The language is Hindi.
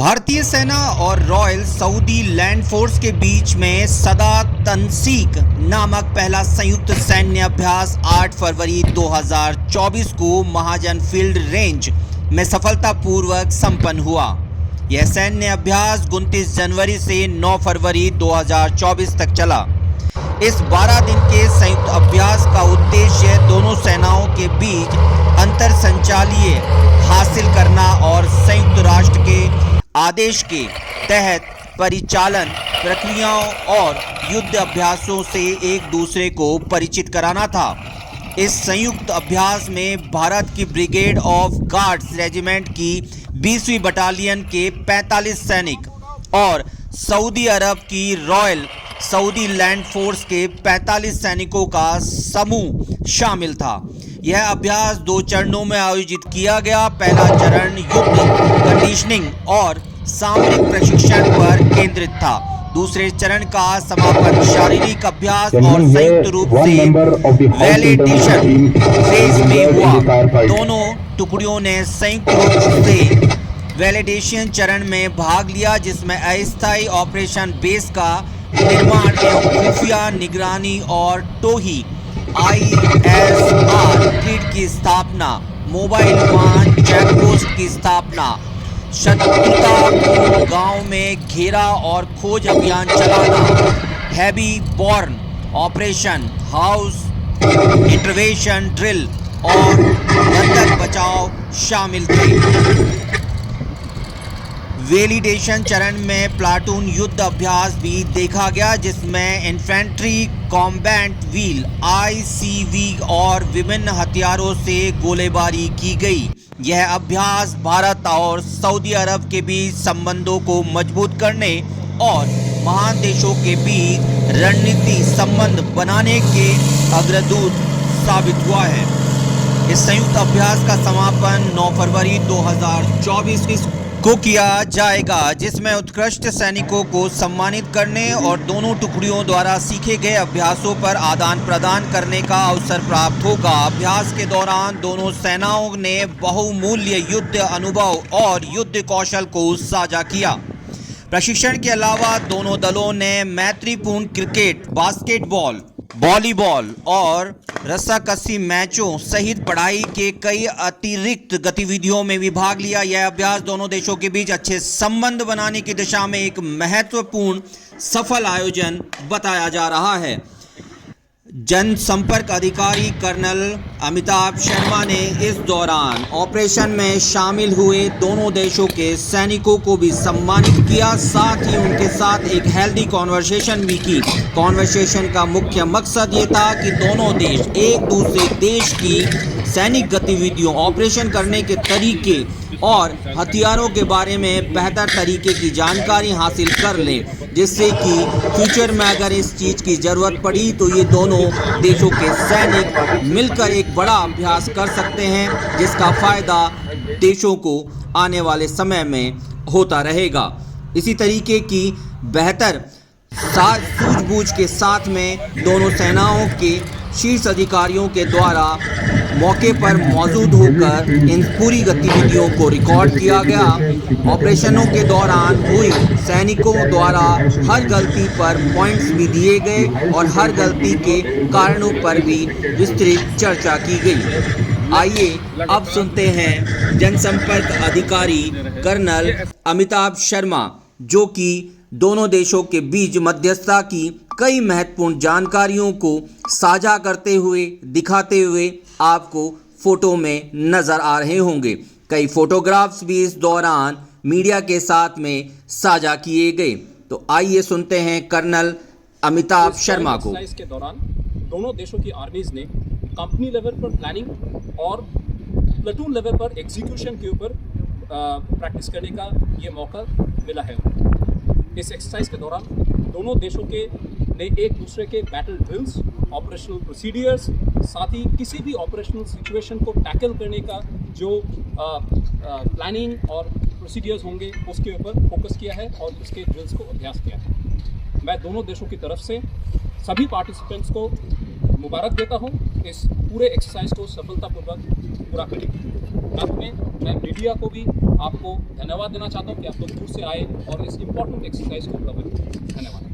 भारतीय सेना और रॉयल सऊदी लैंड फोर्स के बीच में सदा तनसीक नामक पहला संयुक्त सैन्य अभ्यास 8 फरवरी 2024 को महाजन फील्ड रेंज में सफलतापूर्वक संपन्न हुआ। यह सैन्य अभ्यास 29 जनवरी से 9 फरवरी 2024 तक चला। इस 12 दिन के संयुक्त अभ्यास का उद्देश्य दोनों सेनाओं के बीच अंतर संचालीय हासिल करना और संयुक्त राष्ट्र के आदेश के तहत परिचालन प्रक्रियाओं और युद्ध अभ्यासों से एक दूसरे को परिचित कराना था। इस संयुक्त अभ्यास में भारत की ब्रिगेड ऑफ गार्ड्स रेजिमेंट की 20वीं बटालियन के 45 सैनिक और सऊदी अरब की रॉयल सऊदी लैंड फोर्स के 45 सैनिकों का समूह शामिल था। यह अभ्यास 2 चरणों में आयोजित किया गया। पहला चरण युद्ध कंडीशनिंग और सामरिक प्रशिक्षण पर केंद्रित था। दूसरे चरण का समापन शारीरिक अभ्यास और संयुक्त रूप से वैलिडेशन फेज में हुआ। दोनों टुकड़ियों ने संयुक्त रूप से वैलिडेशन चरण में भाग लिया, जिसमें अस्थायी ऑपरेशन बेस का निर्माण एवं खुफिया निगरानी और टोही ISR ग्रिड की स्थापना, मोबाइल वाहन चेकपोस्ट की स्थापना, शत्रुतापूर्ण गांव में घेरा और खोज अभियान चलाना, heavy born operation, house intervention drill और बंधक बचाव शामिल थे। वैलिडेशन चरण में प्लाटून युद्ध अभ्यास भी देखा गया, जिसमें इन्फेंट्री कॉम्बैट व्हील ICV और विभिन्न हथियारों से गोलीबारी की गई। यह अभ्यास भारत और सऊदी अरब के बीच संबंधों को मजबूत करने और महान देशों के बीच रणनीति संबंध बनाने के अग्रदूत साबित हुआ है। इस संयुक्त अभ्यास का समापन 9 फरवरी 2024 को किया जाएगा, जिसमें उत्कृष्ट सैनिकों को सम्मानित करने और दोनों टुकड़ियों द्वारा सीखे गए अभ्यासों पर आदान प्रदान करने का अवसर प्राप्त होगा। अभ्यास के दौरान दोनों सेनाओं ने बहुमूल्य युद्ध अनुभव और युद्ध कौशल को साझा किया। प्रशिक्षण के अलावा दोनों दलों ने मैत्रीपूर्ण क्रिकेट, बास्केटबॉल, वॉलीबॉल और रस्साकसी मैचों सहित पढ़ाई के कई अतिरिक्त गतिविधियों में भी भाग लिया। यह अभ्यास दोनों देशों के बीच अच्छे संबंध बनाने की दिशा में एक महत्वपूर्ण सफल आयोजन बताया जा रहा है। जनसंपर्क अधिकारी कर्नल अमिताभ शर्मा ने इस दौरान ऑपरेशन में शामिल हुए दोनों देशों के सैनिकों को भी सम्मानित किया, साथ ही उनके साथ एक हेल्दी कॉन्वर्सेशन भी की। कॉन्वर्सेशन का मुख्य मकसद ये था कि दोनों देश एक दूसरे देश की सैनिक गतिविधियों, ऑपरेशन करने के तरीके और हथियारों के बारे में बेहतर तरीके की जानकारी हासिल कर लें, जिससे कि फ्यूचर में अगर इस चीज़ की ज़रूरत पड़ी तो ये दोनों देशों के सैनिक मिलकर एक बड़ा अभ्यास कर सकते हैं, जिसका फ़ायदा देशों को आने वाले समय में होता रहेगा। इसी तरीके की बेहतर सूझबूझ के साथ में दोनों सेनाओं के शीर्ष अधिकारियों के द्वारा मौके पर मौजूद होकर इन पूरी गतिविधियों को रिकॉर्ड किया गया। ऑपरेशनों के दौरान हुई सैनिकों द्वारा हर गलती पर पॉइंट्स भी दिए गए और हर गलती के कारणों पर भी विस्तृत चर्चा की गई। आइए अब सुनते हैं जनसंपर्क अधिकारी कर्नल अमिताभ शर्मा, जो कि दोनों देशों के बीच मध्यस्थता की कई महत्वपूर्ण जानकारियों को साझा करते हुए दिखाते हुए आपको फोटो में नजर आ रहे होंगे। कई फोटोग्राफ्स भी इस दौरान मीडिया के साथ में साझा किए गए। तो आइए सुनते हैं कर्नल अमिताभ शर्मा को। इस के दौरान दोनों देशों की आर्मीज ने कंपनी लेवल पर प्लानिंग और प्लेटून लेवल पर एग्जीक्यूशन के ऊपर प्रैक्टिस करने का ये मौका मिला है। इस एक्सरसाइज के दौरान दोनों देशों के ने एक दूसरे के बैटल ड्रिल्स, ऑपरेशनल प्रोसीडियर्स, साथ ही किसी भी ऑपरेशनल सिचुएशन को टैकल करने का जो प्लानिंग और प्रोसीडियर्स होंगे उसके ऊपर फोकस किया है और उसके ड्रिल्स को अभ्यास किया है। मैं दोनों देशों की तरफ से सभी पार्टिसिपेंट्स को मुबारक देता हूं इस पूरे एक्सरसाइज को सफलतापूर्वक पूरा करने के लिए। अंत में मैं मीडिया को भी आपको धन्यवाद देना चाहता हूँ कि आप लोग दूर से आए और इस इम्पोर्टेंट एक्सरसाइज को कवर किया। धन्यवाद।